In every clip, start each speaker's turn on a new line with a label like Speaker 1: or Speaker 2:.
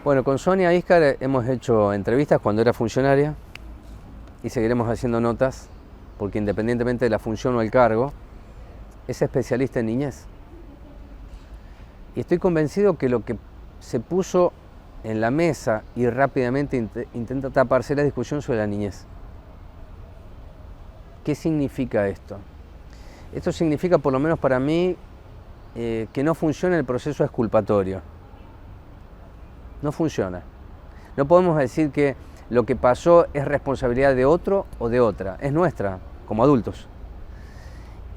Speaker 1: Bueno, con Sonia Íscar hemos hecho entrevistas cuando era funcionaria y seguiremos haciendo notas porque independientemente de la función o el cargo, es especialista en niñez. Y estoy convencido que lo que se puso en la mesa y rápidamente intenta taparse la discusión sobre la niñez. ¿Qué significa esto? Esto significa, por lo menos para mí, que no funciona el proceso exculpatorio. No funciona. No podemos decir que lo que pasó es responsabilidad de otro o de otra, es nuestra, como adultos.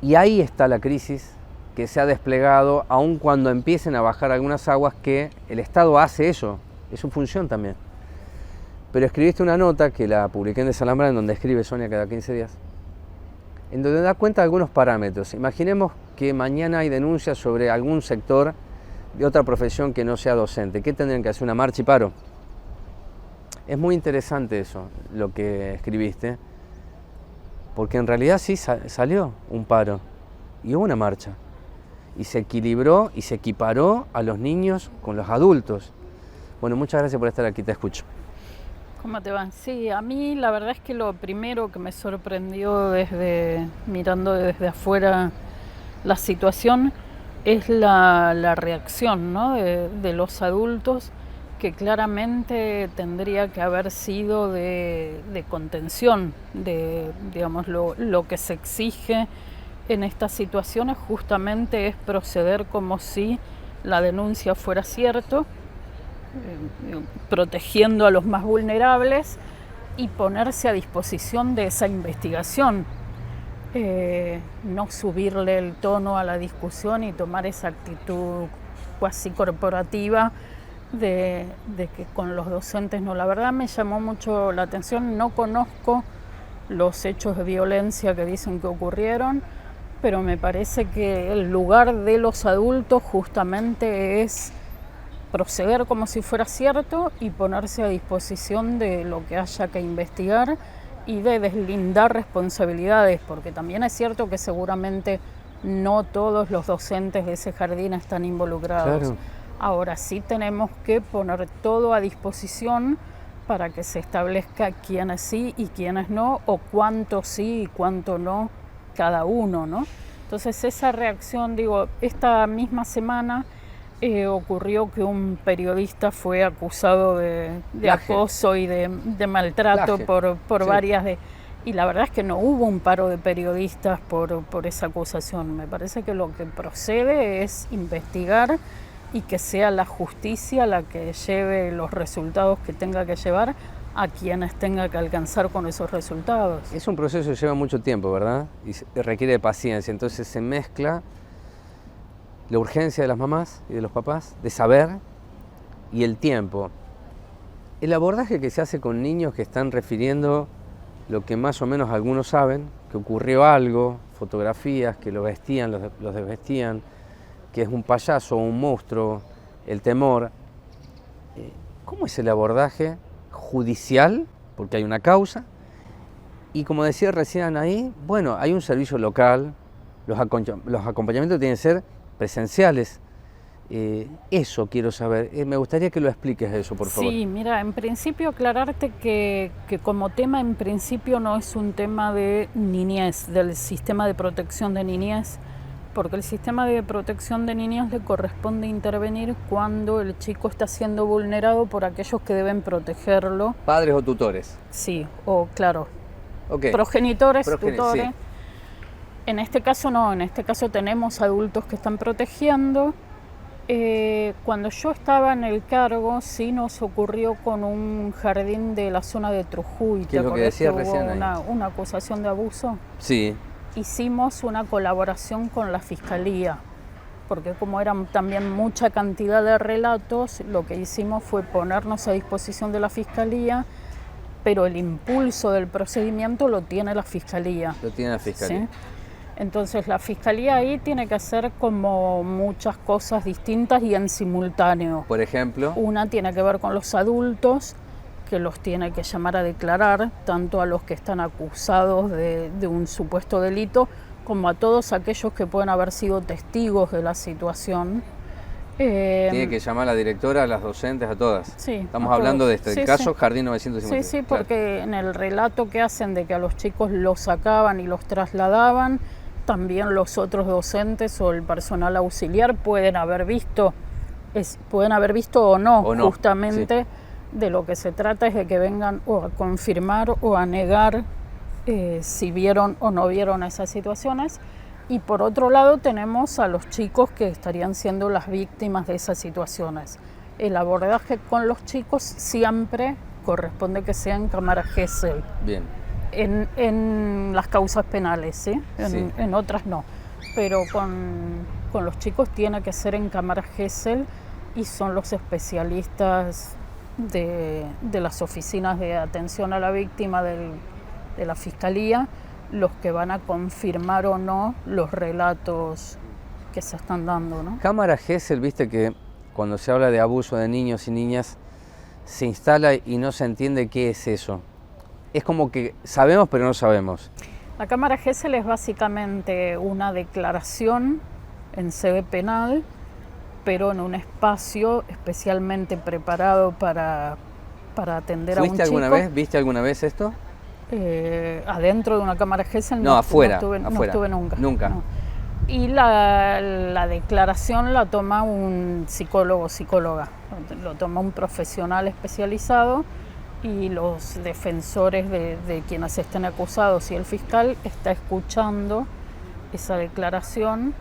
Speaker 1: Y ahí está la crisis que se ha desplegado, aun cuando empiecen a bajar algunas aguas, que el Estado hace eso, es su función también. Pero escribiste una nota, que la publiqué en Desalambrar, en donde escribe Sonia cada 15 días, en donde da cuenta de algunos parámetros. Imaginemos que mañana hay denuncias sobre algún sector de otra profesión que no sea docente. ¿Qué tendrían que hacer? ¿Una marcha y paro? Es muy interesante eso, lo que escribiste, porque en realidad sí salió un paro y hubo una marcha. Y se equilibró y se equiparó a los niños con los adultos. Bueno, muchas gracias por estar aquí, te escucho.
Speaker 2: ¿Cómo te va? Sí, a mí la verdad es que lo primero que me sorprendió mirando desde afuera la situación es la reacción, ¿no? de los adultos, que claramente tendría que haber sido de contención, digamos, lo que se exige en estas situaciones justamente es proceder como si la denuncia fuera cierto, protegiendo a los más vulnerables y ponerse a disposición de esa investigación. No subirle el tono a la discusión y tomar esa actitud cuasi corporativa de que con los docentes no. La verdad me llamó mucho la atención, no conozco los hechos de violencia que dicen que ocurrieron, pero me parece que el lugar de los adultos justamente es proceder como si fuera cierto y ponerse a disposición de lo que haya que investigar y de deslindar responsabilidades, porque también es cierto que seguramente no todos los docentes de ese jardín están involucrados.
Speaker 1: Claro.
Speaker 2: Ahora sí tenemos que poner todo a disposición para que se establezca quiénes sí y quiénes no, o cuánto sí y cuánto no cada uno, ¿no? Entonces esa reacción, digo, esta misma semana ocurrió que un periodista fue acusado de acoso y de maltrato por sí. Varias de... Y la verdad es que no hubo un paro de periodistas por esa acusación. Me parece que lo que procede es investigar y que sea la justicia la que lleve los resultados que tenga que llevar a quienes tenga que alcanzar con esos resultados.
Speaker 1: Es un proceso que lleva mucho tiempo, ¿verdad? Y requiere de paciencia. Entonces se mezcla la urgencia de las mamás y de los papás de saber y el tiempo. El abordaje que se hace con niños que están refiriendo lo que más o menos algunos saben, que ocurrió algo, fotografías que lo vestían, los desvestían, que es un payaso o un monstruo, el temor. ¿Cómo es el abordaje judicial? Porque hay una causa. Y como decía recién ahí, bueno, hay un servicio local, los acompañamientos tienen que ser presenciales. Eso quiero saber. Me gustaría que lo expliques eso, por favor.
Speaker 2: Sí, mira, en principio aclararte que como tema en principio no es un tema de niñez, del sistema de protección de niñez, porque el sistema de protección de niñez le corresponde intervenir cuando el chico está siendo vulnerado por aquellos que deben protegerlo.
Speaker 1: ¿Padres o tutores?
Speaker 2: Sí, o claro,
Speaker 1: okay.
Speaker 2: Progenitores, tutores.
Speaker 1: Sí.
Speaker 2: En este caso no, en este caso tenemos adultos que están protegiendo. Cuando yo estaba en el cargo, sí nos ocurrió con un jardín de la zona de Trujuy.
Speaker 1: ¿Qué es lo que decía recién
Speaker 2: hubo una acusación de abuso?
Speaker 1: Sí.
Speaker 2: Hicimos una colaboración con la Fiscalía, porque como eran también mucha cantidad de relatos, lo que hicimos fue ponernos a disposición de la Fiscalía, pero el impulso del procedimiento lo tiene la Fiscalía.
Speaker 1: Lo tiene la Fiscalía.
Speaker 2: ¿Sí? Entonces la Fiscalía ahí tiene que hacer como muchas cosas distintas y en simultáneo.
Speaker 1: Por ejemplo,
Speaker 2: una tiene que ver con los adultos, que los tiene que llamar a declarar, tanto a los que están acusados de un supuesto delito, como a todos aquellos que pueden haber sido testigos de la situación.
Speaker 1: Tiene que llamar a la directora, a las docentes, a todas.
Speaker 2: Sí,
Speaker 1: Estamos
Speaker 2: a
Speaker 1: hablando
Speaker 2: todos.
Speaker 1: de este,
Speaker 2: Sí,
Speaker 1: el caso
Speaker 2: sí.
Speaker 1: Jardín 950.
Speaker 2: Sí,
Speaker 1: Claro.
Speaker 2: porque en el relato que hacen de que a los chicos los sacaban y los trasladaban, también los otros docentes o el personal auxiliar pueden haber visto o no, justamente de lo que se trata es de que vengan o a confirmar o a negar si vieron o no vieron esas situaciones. Y por otro lado tenemos a los chicos que estarían siendo las víctimas de esas situaciones. El abordaje con los chicos siempre corresponde que sea en cámara Gesell.
Speaker 1: Bien.
Speaker 2: En las causas penales, ¿sí? En otras no. Pero con los chicos tiene que ser en cámara Gesell y son los especialistas de las oficinas de atención a la víctima de la Fiscalía los que van a confirmar o no los relatos que se están dando, ¿no?
Speaker 1: Cámara Gesell, viste que cuando se habla de abuso de niños y niñas se instala y no se entiende qué es eso. Es como que sabemos pero no sabemos.
Speaker 2: La cámara Gesell es básicamente una declaración en sede penal, pero en un espacio especialmente preparado para atender a un chico.
Speaker 1: ¿Viste alguna vez esto?
Speaker 2: Adentro de una cámara Gesell
Speaker 1: no, afuera.
Speaker 2: No estuve nunca.
Speaker 1: Nunca.
Speaker 2: No. Y la declaración la toma un psicólogo o psicóloga, lo toma un profesional especializado y los defensores de quienes estén acusados y el fiscal está escuchando esa declaración.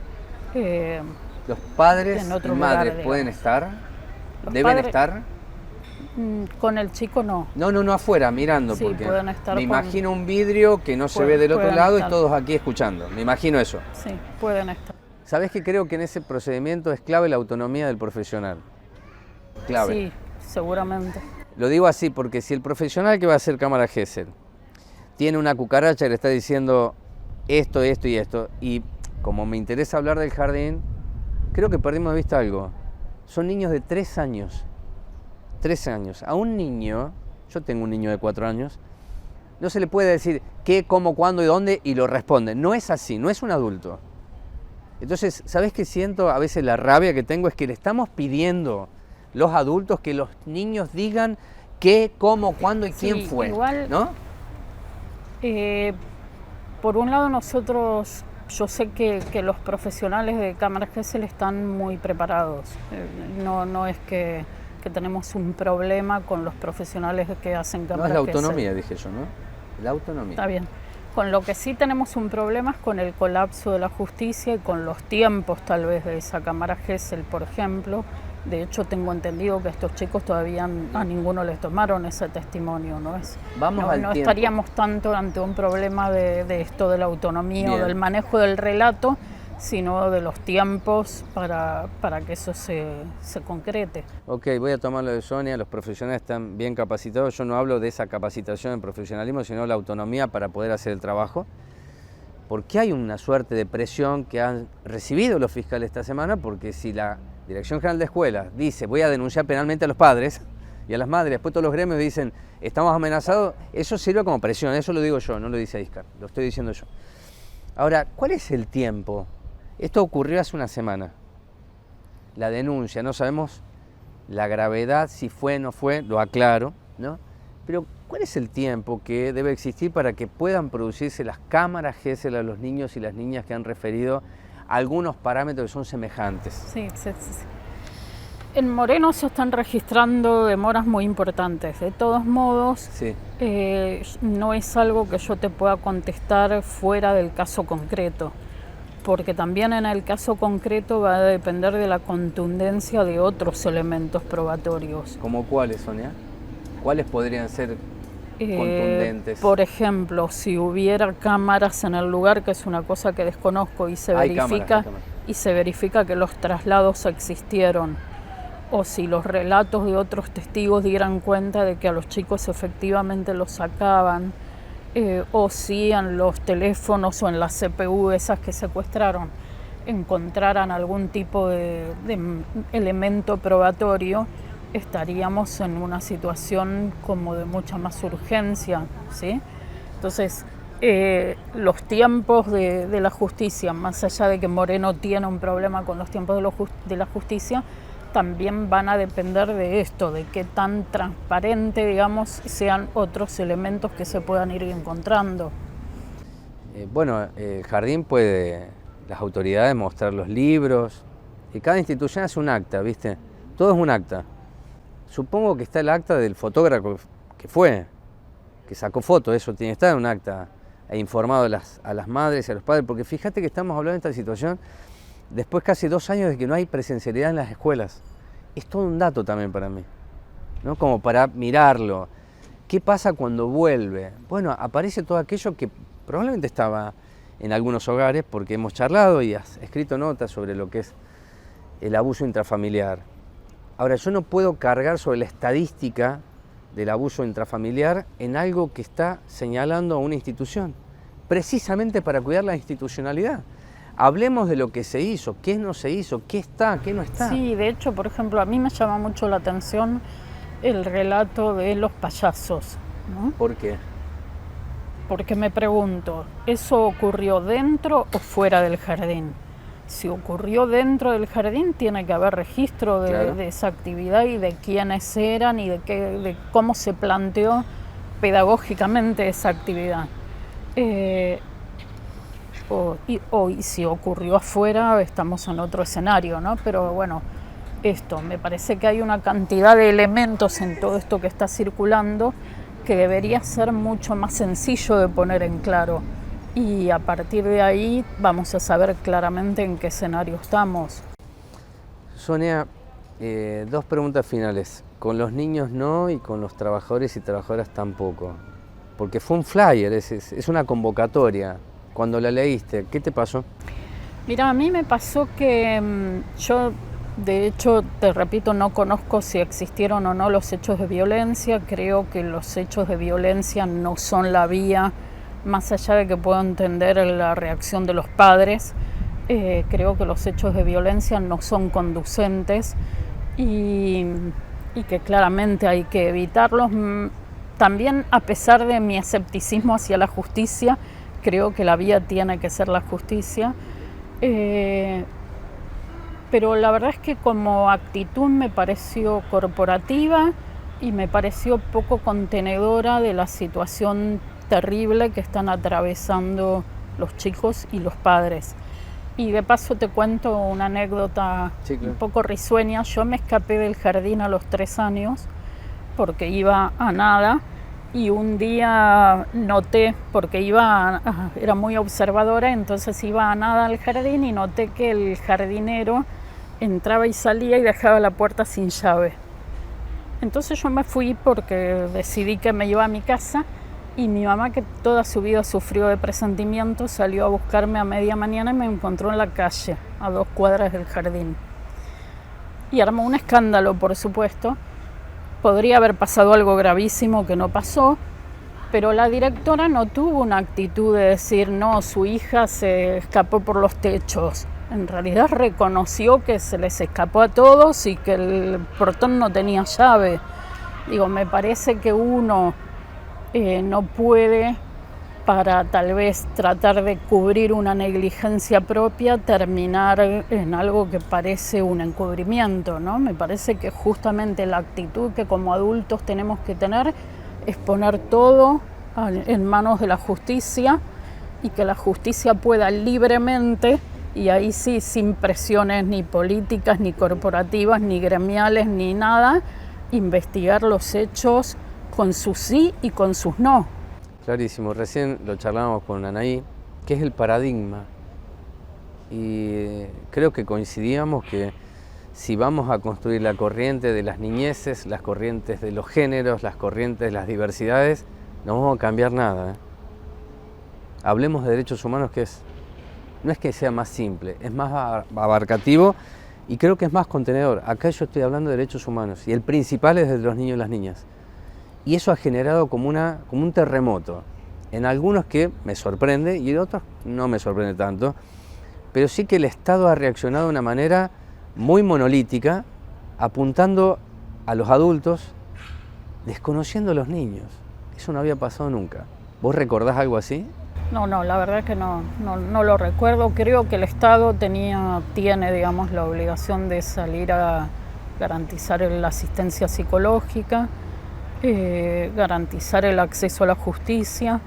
Speaker 1: ¿Los padres y madres
Speaker 2: lugar,
Speaker 1: pueden estar? ¿Deben estar?
Speaker 2: Con el chico no.
Speaker 1: No, afuera, mirando,
Speaker 2: sí,
Speaker 1: porque
Speaker 2: pueden estar
Speaker 1: me imagino un vidrio que no se ve del otro lado y todos aquí escuchando. Me imagino eso.
Speaker 2: Sí, pueden estar.
Speaker 1: ¿Sabés que creo que en ese procedimiento es clave la autonomía del profesional? Clave.
Speaker 2: Sí, seguramente.
Speaker 1: Lo digo así porque si el profesional que va a hacer cámara Gesell tiene una cucaracha y le está diciendo esto y esto, y como me interesa hablar del jardín, creo que perdimos de vista algo. Son niños de 3 años. 3 años. A un niño, yo tengo un niño de 4 años, no se le puede decir qué, cómo, cuándo y dónde y lo responde. No es así, no es un adulto. Entonces, ¿sabés qué siento? A veces la rabia que tengo es que le estamos pidiendo los adultos que los niños digan qué, cómo, cuándo y quién fue.
Speaker 2: Igual,
Speaker 1: ¿no?
Speaker 2: Por un lado nosotros, yo sé que los profesionales de cámara Gesell están muy preparados. No es que tenemos un problema con los profesionales que hacen cámara Gesell.
Speaker 1: No es la autonomía, dije yo, ¿no? La autonomía.
Speaker 2: Está bien. Con lo que sí tenemos un problema es con el colapso de la justicia y con los tiempos tal vez de esa cámara Gesell, por ejemplo. De hecho, tengo entendido que estos chicos todavía a ninguno les tomaron ese testimonio, ¿no? No estaríamos tanto ante un problema de esto de la autonomía Bien. O del manejo del relato, sino de los tiempos para que eso se concrete.
Speaker 1: Ok, voy a tomar lo de Sonia, los profesionales están bien capacitados. Yo no hablo de esa capacitación en profesionalismo, sino la autonomía para poder hacer el trabajo. Porque hay una suerte de presión que han recibido los fiscales esta semana, porque si la Dirección General de Escuelas dice voy a denunciar penalmente a los padres y a las madres, después todos los gremios dicen estamos amenazados, eso sirve como presión, eso lo digo yo, no lo dice Íscar, lo estoy diciendo yo. Ahora, ¿cuál es el tiempo? Esto ocurrió hace una semana, la denuncia, no sabemos la gravedad, si fue o no fue, lo aclaro, ¿no? Pero ¿cuál es el tiempo que debe existir para que puedan producirse las cámaras Gesell a los niños y las niñas que han referido algunos parámetros que son semejantes?
Speaker 2: Sí. En Moreno se están registrando demoras muy importantes. De todos modos,
Speaker 1: sí.
Speaker 2: No es algo que yo te pueda contestar fuera del caso concreto, porque también en el caso concreto va a depender de la contundencia de otros elementos probatorios.
Speaker 1: ¿Cómo cuáles, Sonia? ¿Cuáles podrían ser contundentes?
Speaker 2: Por ejemplo, si hubiera cámaras en el lugar, que es una cosa que desconozco, y se verifica que los traslados existieron, o si los relatos de otros testigos dieran cuenta de que a los chicos efectivamente los sacaban, o si en los teléfonos o en las CPU esas que secuestraron encontraran algún tipo de elemento probatorio, estaríamos en una situación como de mucha más urgencia, ¿sí? Entonces, los tiempos de la justicia, más allá de que Moreno tiene un problema con los tiempos de la justicia, también van a depender de esto, de qué tan transparente, digamos, sean otros elementos que se puedan ir encontrando.
Speaker 1: Bueno, el jardín puede, las autoridades mostrar los libros, y cada institución hace un acta, ¿viste? Todo es un acta. Supongo que está el acta del fotógrafo que fue, que sacó fotos, eso tiene que estar en un acta, e informado a las madres y a los padres, porque fíjate que estamos hablando de esta situación después casi 2 años de que no hay presencialidad en las escuelas. Es todo un dato también para mí, ¿no? Como para mirarlo. ¿Qué pasa cuando vuelve? Bueno, aparece todo aquello que probablemente estaba en algunos hogares, porque hemos charlado y has escrito notas sobre lo que es el abuso intrafamiliar. Ahora, yo no puedo cargar sobre la estadística del abuso intrafamiliar en algo que está señalando a una institución, precisamente para cuidar la institucionalidad. Hablemos de lo que se hizo, qué no se hizo, qué está, qué no está.
Speaker 2: Sí, de hecho, por ejemplo, a mí me llama mucho la atención el relato de los payasos, ¿no?
Speaker 1: ¿Por qué?
Speaker 2: Porque me pregunto, ¿eso ocurrió dentro o fuera del jardín? Si ocurrió dentro del jardín, tiene que haber registro
Speaker 1: Claro.
Speaker 2: de esa actividad y de quiénes eran y de cómo se planteó pedagógicamente esa actividad. Y si ocurrió afuera, estamos en otro escenario, ¿no? Pero bueno, me parece que hay una cantidad de elementos en todo esto que está circulando que debería ser mucho más sencillo de poner en claro. Y a partir de ahí vamos a saber claramente en qué escenario estamos.
Speaker 1: Sonia, 2 preguntas finales. Con los niños no y con los trabajadores y trabajadoras tampoco. Porque fue un flyer, es una convocatoria. Cuando la leíste, ¿qué te pasó?
Speaker 2: Mira, a mí me pasó que yo, de hecho, te repito, no conozco si existieron o no los hechos de violencia. Creo que los hechos de violencia no son la vía, más allá de que puedo entender la reacción de los padres. Creo que los hechos de violencia no son conducentes y que claramente hay que evitarlos. También, a pesar de mi escepticismo hacia la justicia, creo que la vía tiene que ser la justicia. Pero la verdad es que como actitud me pareció corporativa y me pareció poco contenedora de la situación terrible que están atravesando los chicos y los padres. Y de paso te cuento una anécdota
Speaker 1: Sí, claro.
Speaker 2: un poco risueña. Yo me escapé del jardín a los 3 años porque iba a nada y un día noté, porque era muy observadora, entonces iba a nada al jardín y noté que el jardinero entraba y salía y dejaba la puerta sin llave. Entonces yo me fui porque decidí que me iba a mi casa y mi mamá, que toda su vida sufrió de presentimiento, salió a buscarme a media mañana y me encontró en la calle, a 2 cuadras del jardín. Y armó un escándalo, por supuesto. Podría haber pasado algo gravísimo que no pasó, pero la directora no tuvo una actitud de decir, no, su hija se escapó por los techos. En realidad reconoció que se les escapó a todos y que el portón no tenía llave. Digo, me parece que uno no puede, para tal vez tratar de cubrir una negligencia propia, terminar en algo que parece un encubrimiento, ¿no? Me parece que justamente la actitud que como adultos tenemos que tener es poner todo en manos de la justicia y que la justicia pueda libremente, y ahí sí, sin presiones ni políticas, ni corporativas, ni gremiales, ni nada, investigar los hechos con sus sí y con sus no.
Speaker 1: Clarísimo, recién lo charlábamos con Anaí, que es el paradigma. Y creo que coincidíamos que si vamos a construir la corriente de las niñeces, las corrientes de los géneros, las corrientes de las diversidades, no vamos a cambiar nada. Hablemos de derechos humanos, que no es que sea más simple, es más abarcativo y creo que es más contenedor. Acá yo estoy hablando de derechos humanos y el principal es de los niños y las niñas. Y eso ha generado como un terremoto. En algunos que me sorprende y en otros no me sorprende tanto. Pero sí que el Estado ha reaccionado de una manera muy monolítica, apuntando a los adultos, desconociendo a los niños. Eso no había pasado nunca. ¿Vos recordás algo así?
Speaker 2: No, la verdad que no lo recuerdo. Creo que el Estado tiene, digamos, la obligación de salir a garantizar la asistencia psicológica, garantizar el acceso a la justicia,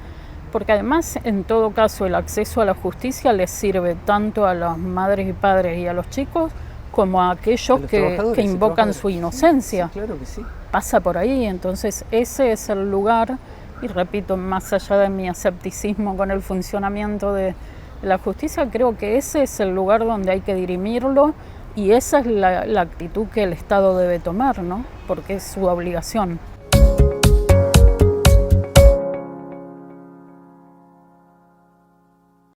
Speaker 2: porque además, en todo caso, el acceso a la justicia les sirve tanto a las madres y padres y a los chicos como a aquellos que invocan su inocencia.
Speaker 1: Sí, claro que sí.
Speaker 2: Pasa por ahí, entonces ese es el lugar, y repito, más allá de mi escepticismo con el funcionamiento de la justicia, creo que ese es el lugar donde hay que dirimirlo, y esa es la actitud que el Estado debe tomar, ¿no? Porque es su obligación.